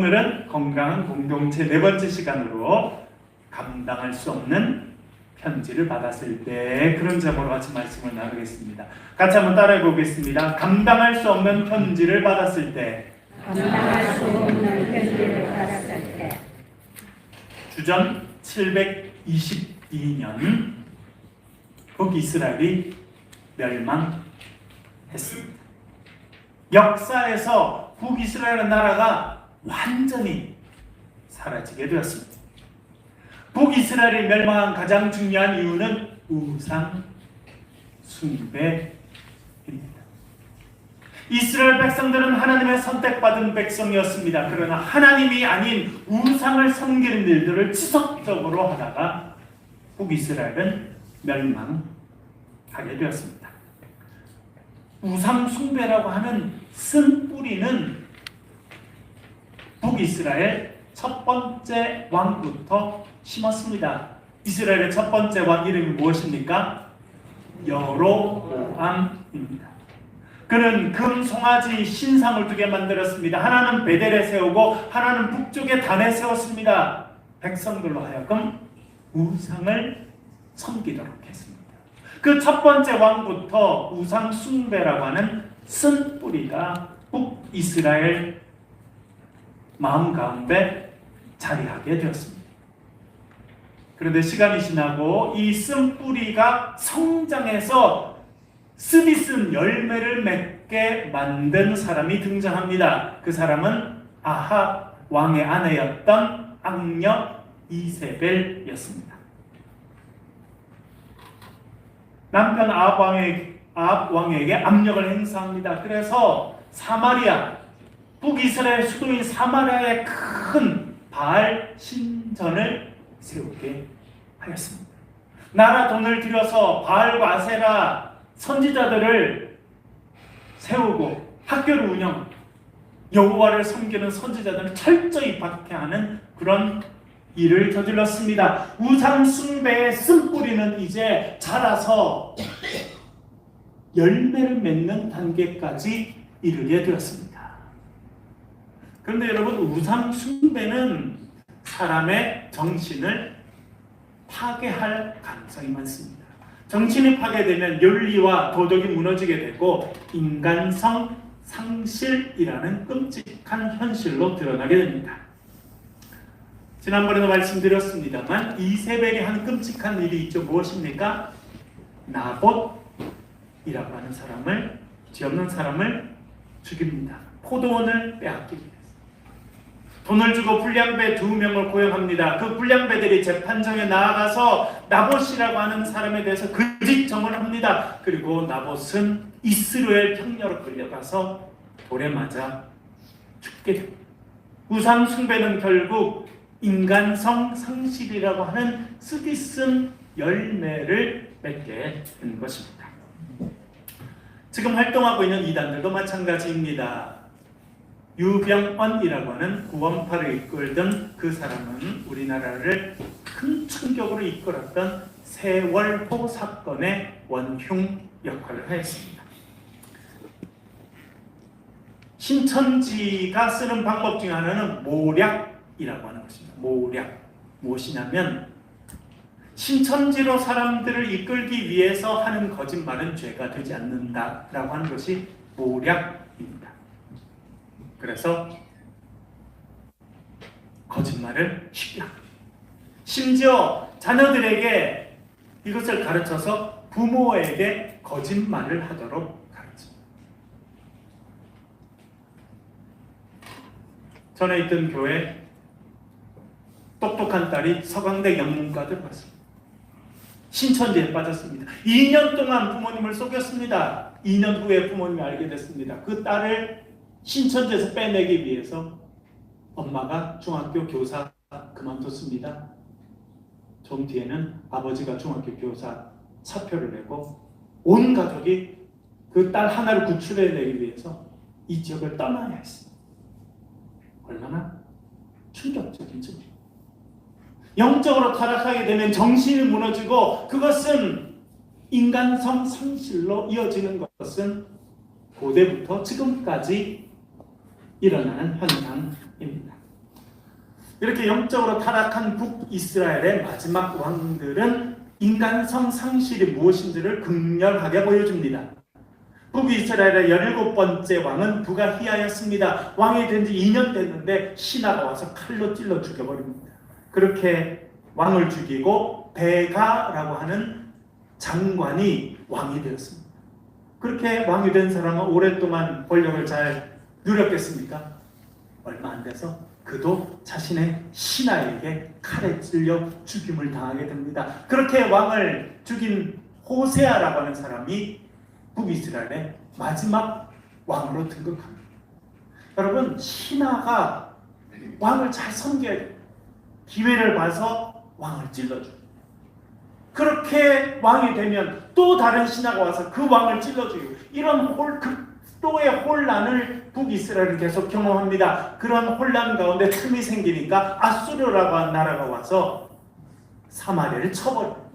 오늘은 건강한 공동체 네 번째 시간으로 감당할 수 없는 편지를 받았을 때, 그런 제목으로 같이 말씀을 나누겠습니다. 같이 한번 따라해 보겠습니다. 감당할 수 없는 편지를 받았을 때. 감당할 수 없는 편지를 받았을 때. 주전 722년 북이스라엘이 멸망했습니다. 역사에서 북이스라엘 나라가 완전히 사라지게 되었습니다. 북이스라엘이 멸망한 가장 중요한 이유는 우상 숭배입니다. 이스라엘 백성들은 하나님의 선택받은 백성이었습니다. 그러나 하나님이 아닌 우상을 섬기는 일들을 지속적으로 하다가 북이스라엘은 멸망하게 되었습니다. 우상 숭배라고 하는 쓴뿌리는 북이스라엘 첫 번째 왕부터 심었습니다. 이스라엘의 첫 번째 왕 이름이 무엇입니까? 여로보암입니다. 그는 금 송아지 신상을 2개 만들었습니다. 하나는 베델에 세우고 하나는 북쪽에 단에 세웠습니다. 백성들로 하여금 우상을 섬기도록 했습니다. 그 첫 번째 왕부터 우상 숭배라고 하는 쓴뿌리가 북이스라엘 마음 가운데 자리하게 되었습니다. 그런데 시간이 지나고 이 쓴뿌리가 성장해서 쓰디쓴 열매를 맺게 만든 사람이 등장합니다. 그 사람은 아합 왕의 아내였던 악녀 이세벨이었습니다. 남편 아합 왕에게 압력을 행사합니다. 그래서 사마리아, 북이스라엘 수도인 사마리아에 큰 바알 신전을 세우게 하였습니다. 나라 돈을 들여서 바알과 아세라 선지자들을 세우고 학교를 운영, 여호와를 섬기는 선지자들을 철저히 박해하는 그런 일을 저질렀습니다. 우상 숭배의 쓴뿌리는 이제 자라서 열매를 맺는 단계까지 이르게 되었습니다. 그런데 여러분, 우상 숭배는 사람의 정신을 파괴할 가능성이 많습니다. 정신이 파괴되면 윤리와 도덕이 무너지게 되고 인간성 상실이라는 끔찍한 현실로 드러나게 됩니다. 지난번에도 말씀드렸습니다만 이세벨이 한 끔찍한 일이 있죠. 무엇입니까? 나봇이라고 하는 사람을, 죄 없는 사람을 죽입니다. 포도원을 빼앗기기 위해서. 돈을 주고 불량배 2명을 고용합니다. 그 불량배들이 재판정에 나아가서 나봇이라고 하는 사람에 대해서 거짓 정언을 합니다. 그리고 나봇은 이스라엘 평야로 끌려가서 돌에 맞아 죽게 됩니다. 우상 숭배는 결국 인간성 상실이라고 하는 쓰디쓴 열매를 맺게 된 것입니다. 지금 활동하고 있는 이단들도 마찬가지입니다. 유병언이라고 하는 구원파를 이끌던 그 사람은 우리나라를 큰 충격으로 이끌었던 세월호 사건의 원흉 역할을 하였습니다. 신천지가 쓰는 방법 중 하나는 모략이라고 하는 것입니다. 모략. 무엇이냐면 신천지로 사람들을 이끌기 위해서 하는 거짓말은 죄가 되지 않는다라고 하는 것이 모략입니다. 그래서 거짓말을 쉽게 합니다. 심지어 자녀들에게 이것을 가르쳐서 부모에게 거짓말을 하도록 가르칩니다. 전에 있던 교회 똑똑한 딸이 서강대 영문과를 봤습니다. 신천지에 빠졌습니다. 2년 동안 부모님을 속였습니다. 2년 후에 부모님이 알게 됐습니다. 그 딸을 신천지에서 빼내기 위해서 엄마가 중학교 교사 그만뒀습니다. 좀 뒤에는 아버지가 중학교 교사 사표를 내고 온 가족이 그 딸 하나를 구출해내기 위해서 이 지역을 떠나야 했습니다. 얼마나 충격적인지. 영적으로 타락하게 되면 정신이 무너지고 그것은 인간성 상실로 이어지는 것은 고대부터 지금까지 일어나는 현상입니다. 이렇게 영적으로 타락한 북이스라엘의 마지막 왕들은 인간성 상실이 무엇인지를 극렬하게 보여줍니다. 북이스라엘의 17번째 왕은 부가히야였습니다. 왕이 된 지 2년 됐는데 신하가 와서 칼로 찔러 죽여버립니다. 그렇게 왕을 죽이고 베가라고 하는 장관이 왕이 되었습니다. 그렇게 왕이 된 사람은 오랫동안 권력을 잘 누렸겠습니까? 얼마 안 돼서 그도 자신의 신하에게 칼에 찔려 죽임을 당하게 됩니다. 그렇게 왕을 죽인 호세아라고 하는 사람이 북이스라엘의 마지막 왕으로 등극합니다. 여러분, 신하가 왕을 잘 섬겨야 돼요. 기회를 봐서 왕을 찔러줘요. 그렇게 왕이 되면 또 다른 신하가 와서 그 왕을 찔러줘요. 이런 극도의 혼란을 북이스라엘은 계속 경험합니다. 그런 혼란 가운데 틈이 생기니까 아수르라고 하는 나라가 와서 사마리아를 쳐버려요.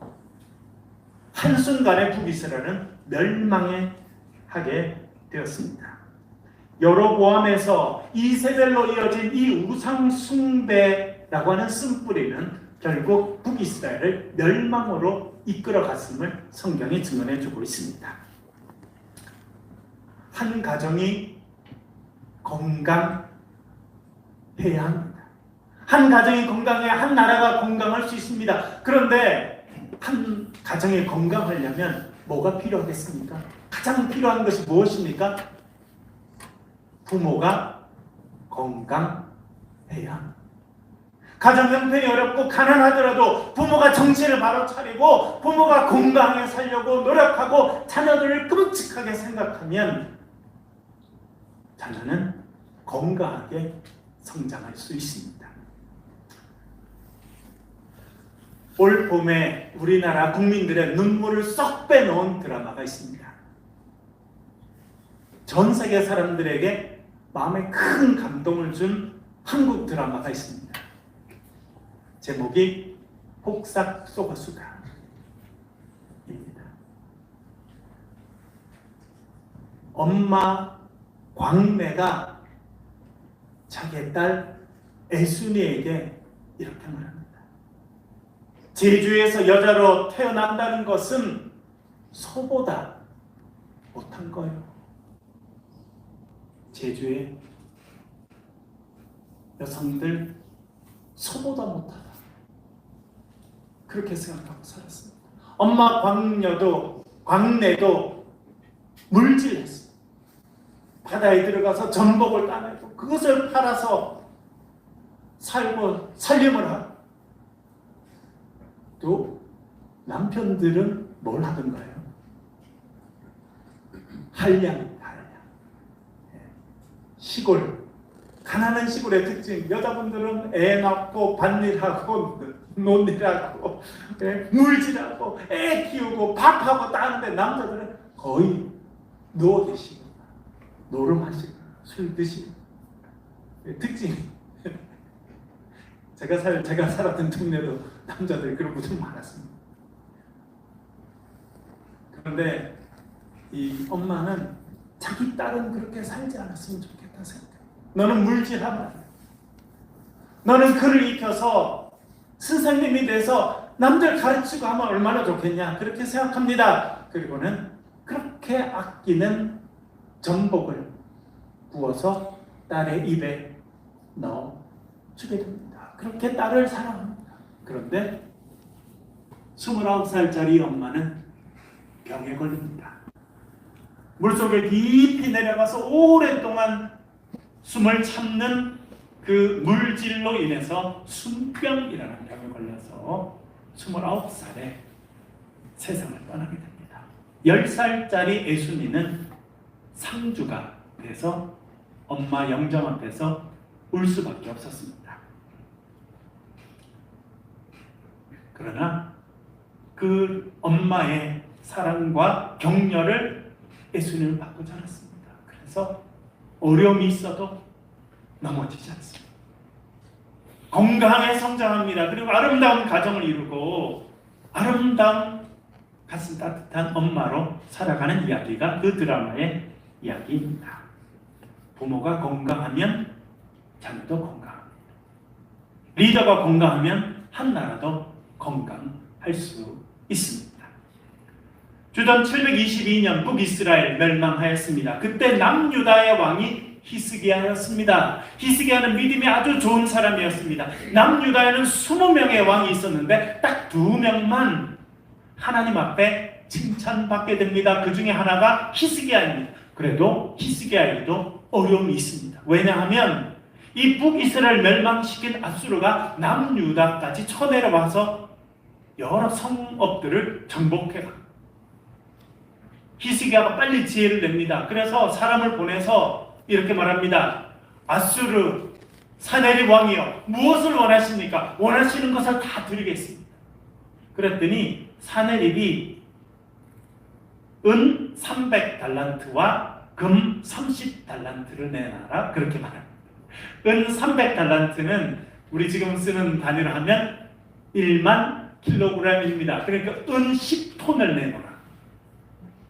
한순간에 북이스라엘은 멸망하게 되었습니다. 여로보암에서 이세벨로 이어진 이 우상 숭배라고 하는 쓴뿌리는 결국 북이스라엘을 멸망으로 이끌어갔음을 성경이 증언해주고 있습니다. 한 가정이 건강해야 합니다. 한 가정이 건강해야 한 나라가 건강할 수 있습니다. 그런데 한 가정이 건강하려면 뭐가 필요하겠습니까? 가장 필요한 것이 무엇입니까? 부모가 건강해야 합니다. 가정 형편이 어렵고 가난하더라도 부모가 정신을 바로 차리고 부모가 건강하게 살려고 노력하고 자녀들을 끔찍하게 생각하면 자녀는 건강하게 성장할 수 있습니다. 올 봄에 우리나라 국민들의 눈물을 쏙 빼놓은 드라마가 있습니다. 전 세계 사람들에게 마음에 큰 감동을 준 한국 드라마가 있습니다. 제목이 폭삭 속았수다 입니다. 엄마 광매가 자기의 딸 애순이에게 이렇게 말합니다. 제주에서 여자로 태어난다는 것은 소보다 못한 거예요. 제주의 여성들 소보다 못하다. 그렇게 생각하고 살았습니다. 엄마 광내도 물질했어요. 바다에 들어가서 전복을 따내고 그것을 팔아서 살고 살림을 하고, 또 남편들은 뭘 하던가요? 한량입니다. 한량. 시골, 가난한 시골의 특징, 여자분들은 애 낳고 밭일하고 논일하고 물질하고 애 키우고 밥하고 따는데 남자들은 거의 누워 계시고 노름하시고 술 드시고. 특징. 제가 살았던 동네도 남자들이 그런 분들 많았습니다. 그런데 이 엄마는 자기 딸은 그렇게 살지 않았으면 좋겠다 생각해요. 너는 물질하면, 너는 글을 익혀서 선생님이 돼서 남들 가르치고 하면 얼마나 좋겠냐, 그렇게 생각합니다. 그리고는 그렇게 아끼는 전복을 구워서 딸의 입에 넣어 주게 됩니다. 그렇게 딸을 사랑합니다. 그런데 29살짜리 엄마는 병에 걸립니다. 물속에 깊이 내려가서 오랫동안 숨을 참는 그 물질로 인해서 숨병이라는 병에 걸려서 29살에 세상을 떠나게 됩니다. 10살짜리 애순이는 상주가 돼서 엄마 영정 앞에서 울 수밖에 없었습니다. 그러나 그 엄마의 사랑과 격려를 애순이는 받고 자랐습니다. 그래서 어려움이 있어도 넘어지지 않습니다. 건강하게 성장합니다. 그리고 아름다운 가정을 이루고 아름다운 가슴 따뜻한 엄마로 살아가는 이야기가 그 드라마의 이야기입니다. 부모가 건강하면 자녀도 건강합니다. 리더가 건강하면 한 나라도 건강할 수 있습니다. 주전 722년 북이스라엘 멸망하였습니다. 그때 남유다의 왕이 히스기야였습니다. 히스기야는 믿음이 아주 좋은 사람이었습니다. 남유다에는 20명의 왕이 있었는데 딱 2명만 하나님 앞에 칭찬받게 됩니다. 그 중에 하나가 히스기야입니다. 그래도 히스기야에도 어려움이 있습니다. 왜냐하면 이 북이스라엘 멸망시킨 아수르가 남유다까지 쳐내려와서 여러 성읍들을 정복해가. 히스기야가 빨리 지혜를 냅니다. 그래서 사람을 보내서 이렇게 말합니다. 아수르 사네립 왕이여, 무엇을 원하십니까? 원하시는 것을 다 드리겠습니다. 그랬더니 사네립이 은 300달란트와 금 30달란트를 내놔라, 그렇게 말합니다. 은 300달란트는 우리 지금 쓰는 단위로 하면 1만 킬로그램입니다. 그러니까 은 10톤을 내놓으라.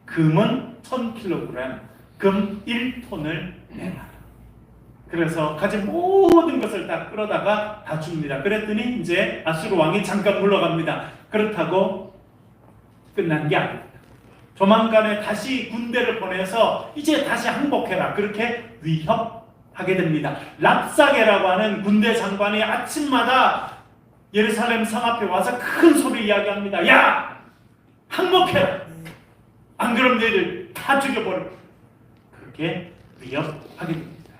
금은 1000kg, 금 1톤을 내놔라. 그래서 가진 모든 것을 다 끌어다가 다 줍니다. 그랬더니 이제 아수르 왕이 잠깐 물러갑니다. 그렇다고 끝난 게 아닙니다. 조만간에 다시 군대를 보내서 이제 다시 항복해라, 그렇게 위협하게 됩니다. 랍사게라고 하는 군대 장관이 아침마다 예루살렘 성 앞에 와서 큰 소리 이야기합니다. 야! 항복해라! 안 그러면 너희들 다 죽여버려. 그렇게 위협하게 됩니다.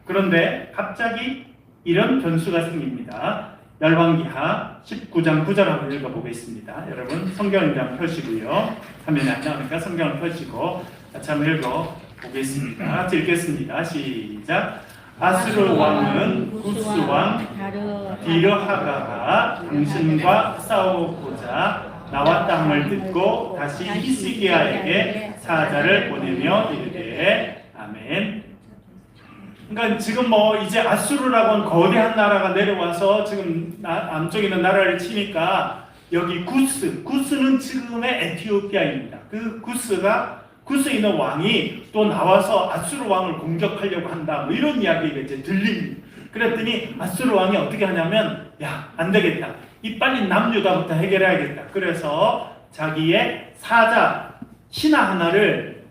그런데 갑자기 이런 변수가 생깁니다. 열왕기하 19장 9절 한번 읽어보겠습니다. 여러분 성경을 좀 펴시고요. 화면에 안 나오니까 성경을 펴시고 같이 한번 읽어보겠습니다. 같이 읽겠습니다. 시작. 아수르 왕은 구스 왕 디르하가가 당신과 싸우고자 나왔다 함을 듣고 다시 히스기야에게 사자를 보내며 이르되 아멘. 그러니까 지금 뭐 이제 아수르라고 하는 거대한 나라가 내려와서 지금 남쪽에 있는 나라를 치니까 여기 구스는 지금의 에티오피아입니다. 그 구스에 있는 왕이 또 나와서 아수르 왕을 공격하려고 한다, 뭐 이런 이야기가 이제 들립니다. 그랬더니 아수르 왕이 어떻게 하냐면, 야, 안 되겠다, 이 빨리 남유다부터 해결해야겠다. 그래서 자기의 사자 신하 하나를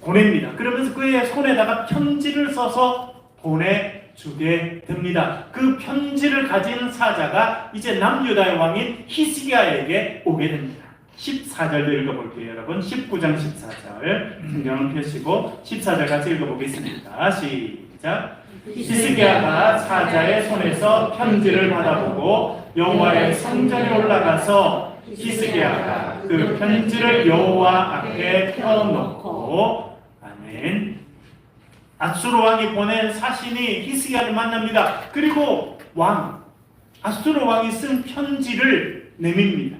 보냅니다. 그러면서 그의 손에다가 편지를 써서 보내주게 됩니다. 그 편지를 가진 사자가 이제 남유다의 왕인 히스기야에게 오게 됩니다. 14절도 읽어볼게요. 여러분 19장 14절 성경을 펴시고 14절 같이 읽어보겠습니다. 시작. 히스기야가 사자의 손에서 편지를 받아보고 여호와의 성전에 올라가서 히스기야가 그 편지를 여호와 앞에 펴놓고 아멘. 아수르 왕이 보낸 사신이 히스기야를 만납니다. 그리고 아수르 왕이 쓴 편지를 내밉니다.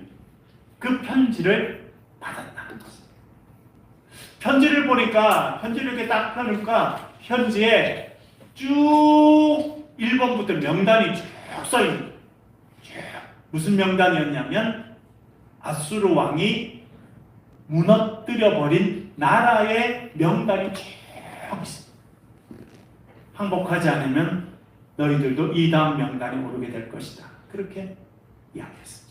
그 편지를 받았다는 것입니다. 편지를 보니까, 편지를 이렇게 딱 펴니까 편지에 쭉 1번부터 명단이 쭉 써있는, 무슨 명단이었냐면 아수르 왕이 무너뜨려버린 나라의 명단이 쭉 있습니다. 항복하지 않으면 너희들도 이 다음 명단에 오르게 될 것이다, 그렇게 이야기했습니다.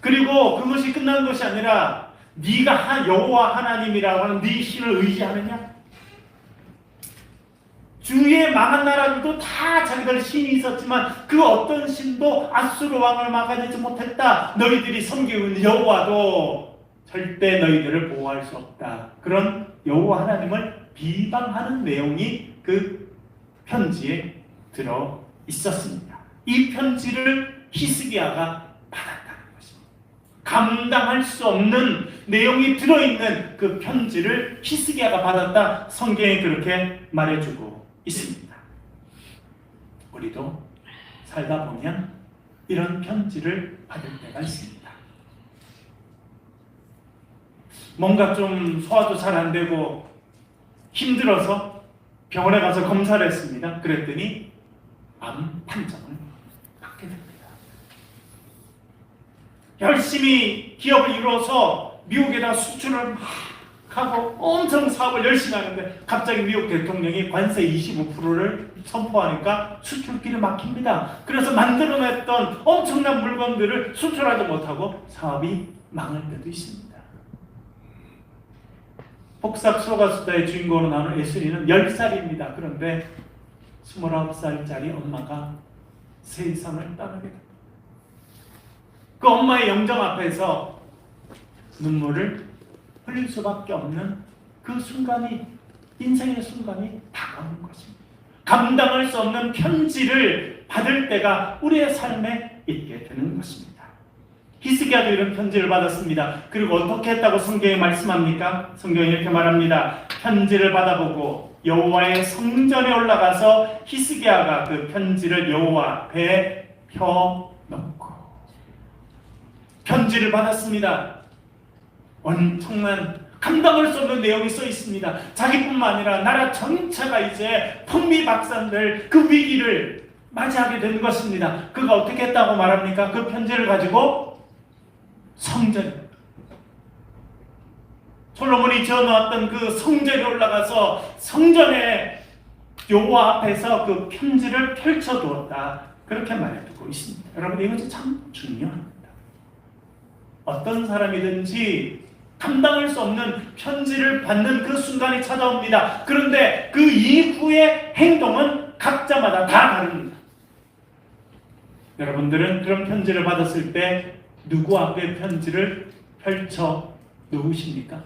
그리고 그것이 끝난 것이 아니라 네가 여호와 하나님이라고 하는 네 신을 의지하느냐? 주위의 망한 나라들도 다 자기들 신이 있었지만 그 어떤 신도 아수르 왕을 막아내지 못했다. 너희들이 섬기고 있는 여호와도 절대 너희들을 보호할 수 없다. 그런 여호와 하나님을 비방하는 내용이 그 편지에 들어 있었습니다. 이 편지를 히스기야가 받았다는 것입니다. 감당할 수 없는 내용이 들어있는 그 편지를 히스기야가 받았다. 성경에 그렇게 말해주고 있습니다. 우리도 살다 보면 이런 편지를 받을 때가 있습니다. 뭔가 좀 소화도 잘 안 되고 힘들어서 병원에 가서 검사를 했습니다. 그랬더니 암 판정을 받게 됩니다. 열심히 기업을 이루어서 미국에다 수출을 막 하고 엄청 사업을 열심히 하는데 갑자기 미국 대통령이 관세 25%를 선포하니까 수출길이 막힙니다. 그래서 만들어냈던 엄청난 물건들을 수출하지 못하고 사업이 망할 때도 있습니다. 폭삭 소가수다의 주인공으로 나오는 에스리는 10살입니다. 그런데 29살짜리 엄마가 세상을 떠나게 됩니다. 그 엄마의 영정 앞에서 눈물을 흘릴 수밖에 없는 그 순간이, 인생의 순간이 다가오는 것입니다. 감당할 수 없는 편지를 받을 때가 우리의 삶에 있게 되는 것입니다. 히스기야도 이런 편지를 받았습니다. 그리고 어떻게 했다고 성경에 말씀합니까? 성경이 이렇게 말합니다. 편지를 받아보고 여호와의 성전에 올라가서 히스기야가 그 편지를 여호와 앞에 펴놓고, 편지를 받았습니다. 엄청난 감당할 수 없는 내용이 써 있습니다. 자기뿐만 아니라 나라 전체가 이제 풍비박산될 그 위기를 맞이하게 된 것입니다. 그가 어떻게 했다고 말합니까? 그 편지를 가지고 성전에, 솔로몬이 지어놓았던 그 성전에 올라가서 성전에 여호와 앞에서 그 편지를 펼쳐두었다. 그렇게 말해두고 있습니다. 여러분, 이것이 참 중요합니다. 어떤 사람이든지 감당할 수 없는 편지를 받는 그 순간이 찾아옵니다. 그런데 그 이후의 행동은 각자마다 다 다릅니다. 여러분들은 그런 편지를 받았을 때 누구 앞에 편지를 펼쳐 놓으십니까?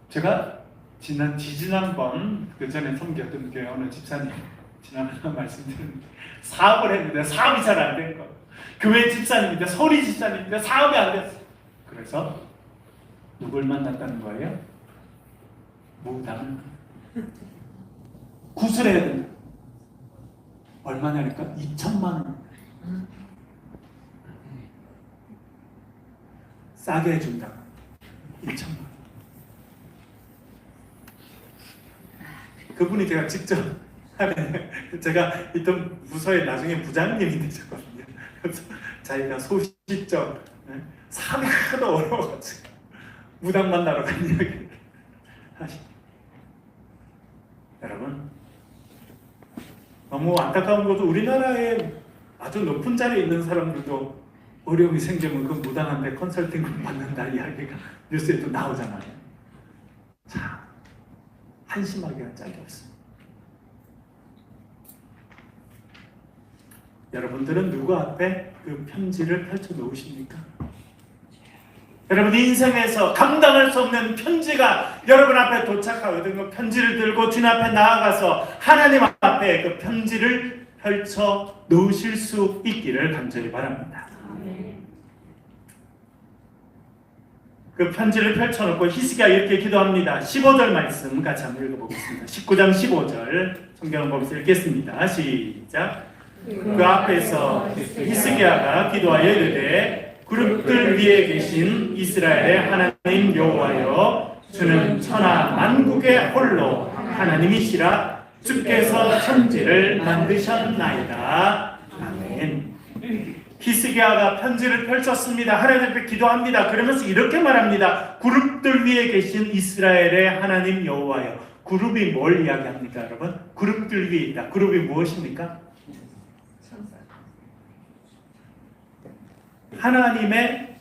제가 지난번 그 전에 섬겼던 교회 어느 집사님 지난번 말씀드렸는데, 사업을 했는데 사업이 잘 안 된 거. 교회 집사님인데, 서리 집사님인데 사업이 안 됐어. 그래서 누굴 만났다는 거예요? 무당을. 구슬해야 된다. 얼마냐니까 2천만 원. 싸게 해준다. 2천만 원. 그분이 제가 직접, 제가 있던 부서에 나중에 부장님이 되셨거든요. 그래서 자기가 소시적 사업이 하도 어려워가지고 무당 만나러 간 이야기 하시죠. 여러분, 너무 안타까운 것도 우리나라에 아주 높은 자리에 있는 사람들도 어려움이 생기면 그 무당한테 컨설팅을 받는다 이야기가 뉴스에도 나오잖아요. 자, 한심하기가 짝이 없습니다. 여러분들은 누구 앞에 그 편지를 펼쳐 놓으십니까? 여러분, 인생에서 감당할 수 없는 편지가 여러분 앞에 도착하거든. 그 편지를 들고 주님 앞에 나아가서 하나님 앞에 그 편지를 펼쳐 놓으실 수 있기를 간절히 바랍니다. 그 편지를 펼쳐놓고 히스기야 이렇게 기도합니다. 15절 말씀 같이 한번 읽어보겠습니다. 19장 15절 성경을 보면서 읽겠습니다. 시작. 그 앞에서 히스기야가 기도하여 이르되 그룹들 위에 계신 이스라엘의 하나님 여호와여, 주는 천하 만국의 홀로 하나님이시라. 주께서 천지를 만드셨나이다. 아멘. 히스기야가 편지를 펼쳤습니다. 하나님 앞에 기도합니다. 그러면서 이렇게 말합니다. 그룹들 위에 계신 이스라엘의 하나님 여호와여. 그룹이 뭘 이야기합니까, 여러분? 그룹들 위에 있다. 그룹이 무엇입니까? 하나님의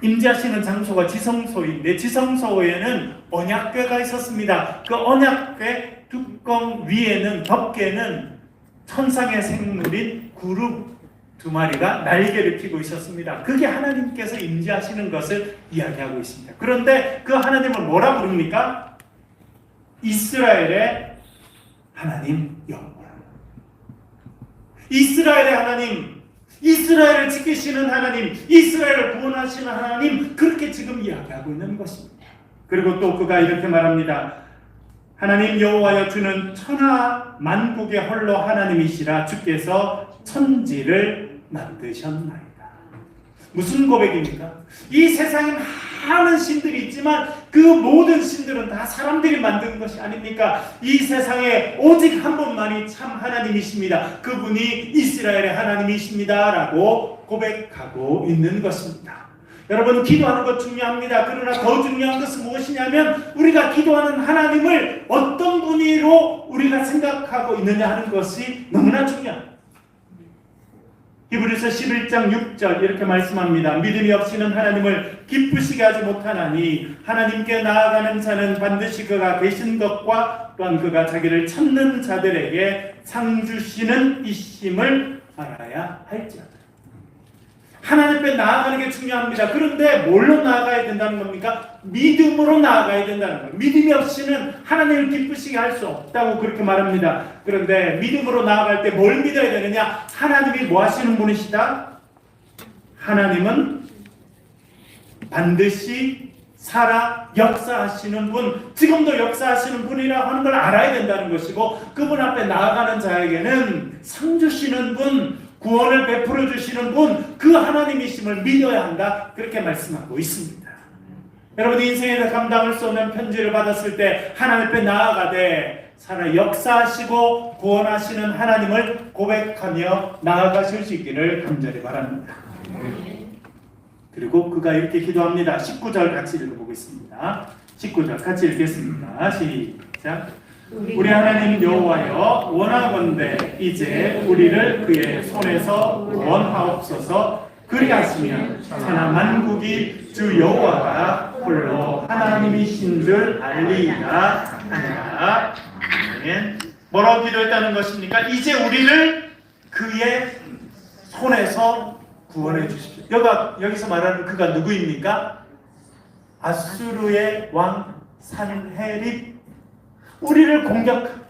임재하시는 장소가 지성소인데, 지성소에는 언약궤가 있었습니다. 그 언약궤 뚜껑 위에는, 덮개는 천상의 생물인 그룹 2마리가 날개를 펴고 있었습니다. 그게 하나님께서 임재하시는 것을 이야기하고 있습니다. 그런데 그 하나님을 뭐라 부릅니까? 이스라엘의 하나님 여호와. 이스라엘의 하나님, 이스라엘을 지키시는 하나님, 이스라엘을 구원하시는 하나님, 그렇게 지금 이야기하고 있는 것입니다. 그리고 또 그가 이렇게 말합니다. 하나님 여호와여, 주는 천하 만국의 홀로 하나님이시라. 주께서 천지를 만드셨나이다. 무슨 고백입니까? 이 세상에 많은 신들이 있지만 그 모든 신들은 다 사람 사람들이 만든 것이 아닙니까? 이 세상에 오직 한 분만이 참 하나님이십니다. 그분이 이스라엘의 하나님이십니다. 라고 고백하고 있는 것입니다. 여러분, 기도하는 것 중요합니다. 그러나 더 중요한 것은 무엇이냐면 우리가 기도하는 하나님을 어떤 분으로 우리가 생각하고 있느냐 하는 것이 너무나 중요합니다. 히브리서 11장 6절 이렇게 말씀합니다. 믿음이 없이는 하나님을 기쁘시게 하지 못하나니 하나님께 나아가는 자는 반드시 그가 계신 것과 또한 그가 자기를 찾는 자들에게 상 주시는 이심을 알아야 할지어다. 하나님 앞에 나아가는 게 중요합니다. 그런데 뭘로 나아가야 된다는 겁니까? 믿음으로 나아가야 된다는 거예요. 믿음이 없이는 하나님을 기쁘시게 할 수 없다고 그렇게 말합니다. 그런데 믿음으로 나아갈 때 뭘 믿어야 되느냐? 하나님이 뭐 하시는 분이시다? 하나님은 반드시 살아 역사하시는 분, 지금도 역사하시는 분이라고 하는 걸 알아야 된다는 것이고, 그분 앞에 나아가는 자에게는 상 주시는 분, 구원을 베풀어 주시는 분, 그 하나님이심을 믿어야 한다. 그렇게 말씀하고 있습니다. 여러분, 인생에서 감당할 수 없는 편지를 받았을 때 하나님 앞에 나아가되 살아 역사하시고 구원하시는 하나님을 고백하며 나아가실 수 있기를 간절히 바랍니다. 그리고 그가 이렇게 기도합니다. 19절 같이 읽어보겠습니다. 19절 같이 읽겠습니다. 시작. 우리 하나님 여호와여, 원하건대 이제 우리를 그의 손에서 구원하옵소서. 그리하시면 천하 만국이 주 여호와가 홀로 하나님이신 줄 알리이다 하니라. 아멘. 뭐라고 기도했다는 것입니까? 이제 우리를 그의 손에서 구원해 주십시오. 여기서 말하는 그가 누구입니까? 아수르의 왕 산헤립. 우리를 공격하고,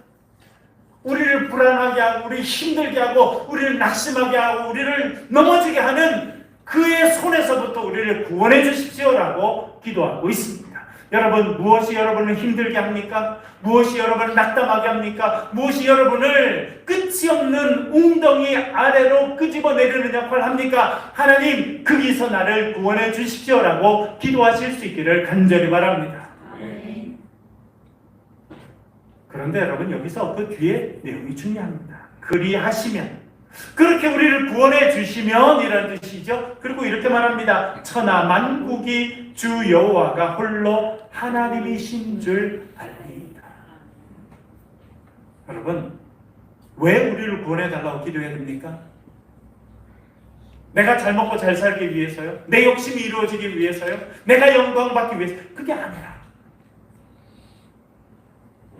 우리를 불안하게 하고, 우리를 힘들게 하고, 우리를 낙심하게 하고, 우리를 넘어지게 하는 그의 손에서부터 우리를 구원해 주십시오라고 기도하고 있습니다. 여러분, 무엇이 여러분을 힘들게 합니까? 무엇이 여러분을 낙담하게 합니까? 무엇이 여러분을 끝이 없는 웅덩이 아래로 끄집어내려는 역할을 합니까? 하나님, 거기서 나를 구원해 주십시오라고 기도하실 수 있기를 간절히 바랍니다. 그런데 여러분, 여기서 그 뒤에 내용이 중요합니다. 그리하시면, 그렇게 우리를 구원해 주시면 이라는 뜻이죠. 그리고 이렇게 말합니다. 천하 만국이 주 여호와가 홀로 하나님이신 줄 알리이다. 여러분, 왜 우리를 구원해 달라고 기도해야 됩니까? 내가 잘 먹고 잘 살기 위해서요? 내 욕심이 이루어지기 위해서요? 내가 영광받기 위해서? 그게 아니라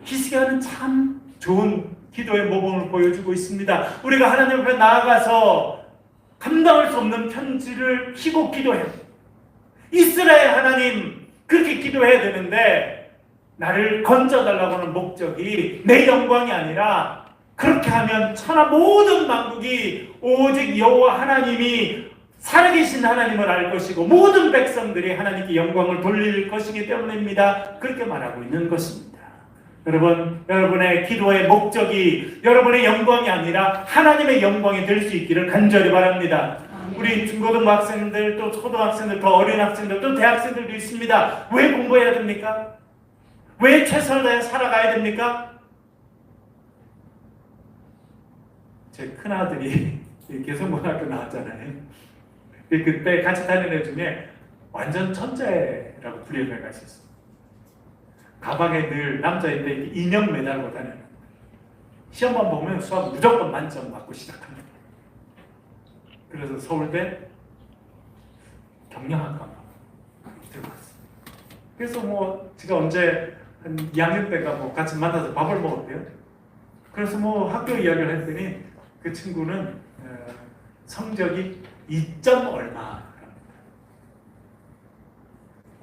히스기야는 참 좋은 기도의 모범을 보여주고 있습니다. 우리가 하나님 앞에 나아가서 감당할 수 없는 편지를 피고 기도해요. 이스라엘 하나님, 그렇게 기도해야 되는데 나를 건져달라고 하는 목적이 내 영광이 아니라, 그렇게 하면 천하 모든 만국이 오직 여호와 하나님이 살아계신 하나님을 알 것이고 모든 백성들이 하나님께 영광을 돌릴 것이기 때문입니다. 그렇게 말하고 있는 것입니다. 여러분, 여러분의 기도의 목적이 여러분의 영광이 아니라 하나님의 영광이 될 수 있기를 간절히 바랍니다. 우리 중고등부 학생들, 또 초등학생들, 더 어린 학생들, 또 대학생들도 있습니다. 왜 공부해야 됩니까? 왜 최선을 다해 살아가야 됩니까? 제 큰아들이 개성고등학교 나왔잖아요. 그때 같이 다니는 애 중에 완전 천재라고 불리는 애가 있었어요. 가방에 늘 남자인데 인형 매달고 다니는. 시험만 보면 수학 무조건 만점 받고 시작합니다. 그래서 서울대 경영학과 들어갔어요. 그래서 뭐 제가 언제 한 2학년 때가 뭐 같이 만나서 밥을 먹었대요. 그래서 뭐 학교 이야기를 했더니 그 친구는 성적이 2점 얼마.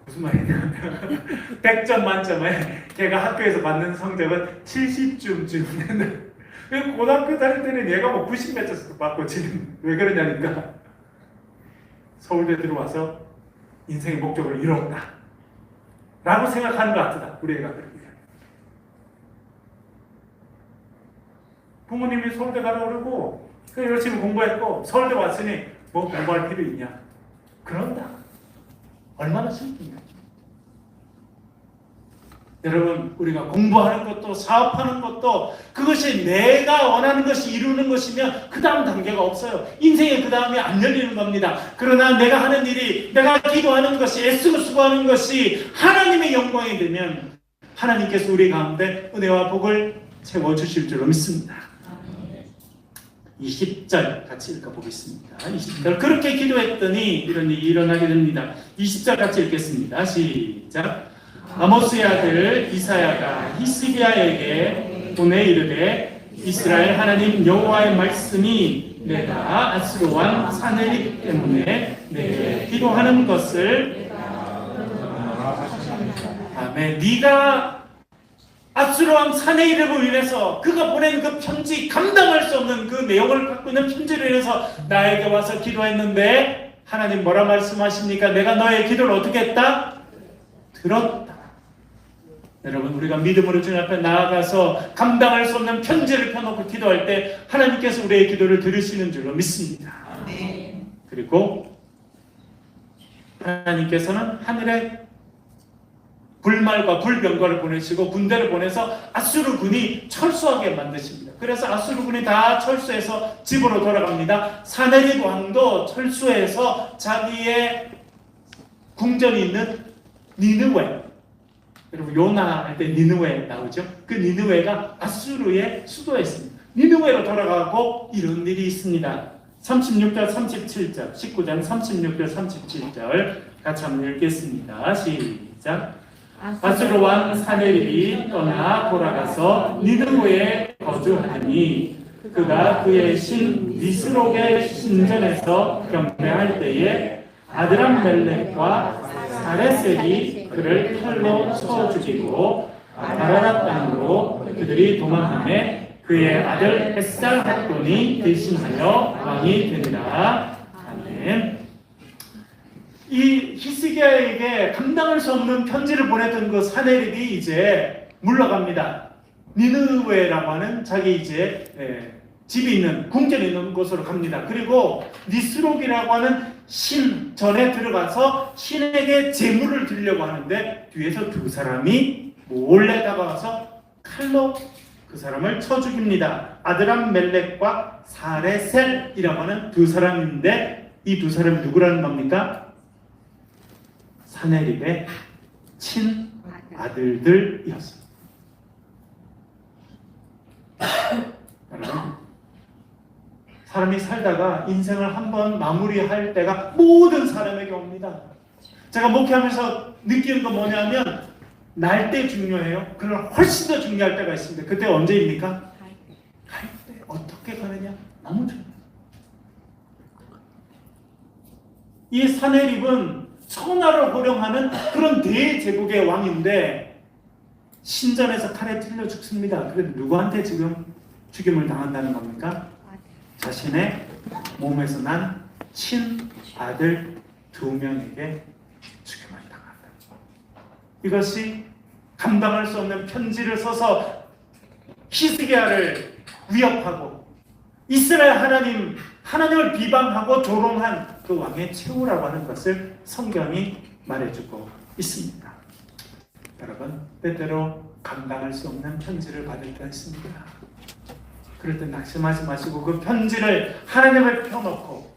무슨 말이냐면 100점 만점에 걔가 학교에서 받는 성적은 70쯤 되는. 고등학교 다닐 때는 얘가 뭐 90 몇 점씩 받고 지금 왜 그러냐니까 서울대 들어와서 인생의 목적을 이뤘다 라고 생각하는 것 같다. 우리 애가 그렇게. 부모님이 서울대 가라고 그러고 열심히 공부했고 서울대 왔으니 뭐 공부할 필요 있냐. 그런다. 얼마나 슬픈가. 여러분, 우리가 공부하는 것도 사업하는 것도 그것이 내가 원하는 것이 이루는 것이면 그 다음 단계가 없어요. 인생의 그 다음이 안 열리는 겁니다. 그러나 내가 하는 일이, 내가 기도하는 것이, 애쓰고 수고하는 것이 하나님의 영광이 되면 하나님께서 우리 가운데 은혜와 복을 채워주실 줄로 믿습니다. 20절 같이 읽어보겠습니다. 20절, 그렇게 기도했더니 이런 일이 일어나게 됩니다. 20절 같이 읽겠습니다. 시작. 아모스의 아들 이사야가 히스기야에게 보내 이르되 이스라엘 하나님 여호와의 말씀이 내가 아수르 왕 사네립 때문에 내게 기도하는 것을 아멘. 네가 아수르 왕 사네립을 위해서 그가 보낸 그 편지, 감당할 수 없는 그 내용을 갖고 있는 편지를 위해서 나에게 와서 기도했는데 하나님 뭐라 말씀하십니까? 내가 너의 기도를 어떻게 했다? 들었다. 여러분, 우리가 믿음으로 주님 앞에 나아가서 감당할 수 없는 편지를 펴놓고 기도할 때 하나님께서 우리의 기도를 들으시는 줄로 믿습니다. 그리고 하나님께서는 하늘에 불말과 불병거를 보내시고 군대를 보내서 아수르 군이 철수하게 만드십니다. 그래서 아수르 군이 다 철수해서 집으로 돌아갑니다. 사네립 왕도 철수해서 자기의 궁전이 있는 니느웨, 여러분 요나 할 때 니느웨 나오죠? 그 니느웨가 아수르의 수도였습니다. 니느웨로 돌아가고 이런 일이 있습니다. 36절 37절 19장 36절 37절 같이 한번 읽겠습니다. 시작. 아수르 왕 사네립이 떠나 돌아가서 니느웨에 거주하더니 그가 그의 신 니스록의 신전에서 경배할 때에 아드람멜렉과 사레셀이 그를 칼로 쳐 죽이고 아라랏 땅으로 그들이 도망하매 그의 아들 에살핫돈이 대신하여 왕이 되니라. 아멘. 이 히스기야에게 감당할 수 없는 편지를 보냈던 그 사네립이 이제 물러갑니다. 니느웨라고 하는 자기 이제 집이 있는, 궁전이 있는 곳으로 갑니다. 그리고 니스록이라고 하는 신전에 들어가서 신에게 제물을 드리려고 하는데 뒤에서 두 사람이 몰래 다가가서 칼로 그 사람을 쳐 죽입니다. 아드람멜렉과 사레셀이라고 하는 두 사람인데 이 두 사람이 누구라는 겁니까? 사네립의 친아들들이었습니다. 여러분, 사람이 살다가 인생을 한번 마무리할 때가 모든 사람에게 옵니다. 제가 목회하면서 느끼는 건 뭐냐면 날 때 중요해요. 그러나 훨씬 더 중요할 때가 있습니다. 그때 언제입니까? 갈 때. 어떻게 가느냐? 너무 중요해요. 이 사네립은 천하를 호령하는 그런 대제국의 왕인데 신전에서 칼에 찔려 죽습니다. 그런데 누구한테 지금 죽임을 당한다는 겁니까? 자신의 몸에서 난 친아들 2명에게 죽임을 당한다. 이것이 감당할 수 없는 편지를 써서 히스기야를 위협하고 이스라엘 하나님을 비방하고 조롱한 그 왕의 최후라고 하는 것을 성경이 말해주고 있습니다. 여러분, 때때로 감당할 수 없는 편지를 받을 때가 있습니다. 그럴 때 낙심하지 마시고 그 편지를 하나님을 펴놓고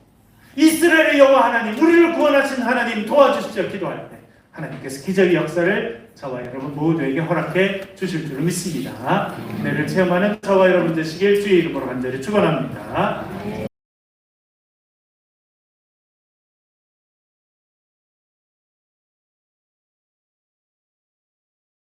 이스라엘의 여호와 하나님, 우리를 구원하신 하나님 도와주십시오 기도할 때 하나님께서 기적의 역사를 저와 여러분 모두에게 허락해 주실 줄 믿습니다. 은혜를 체험하는 저와 여러분 되시길 주의 이름으로 간절히 축원합니다.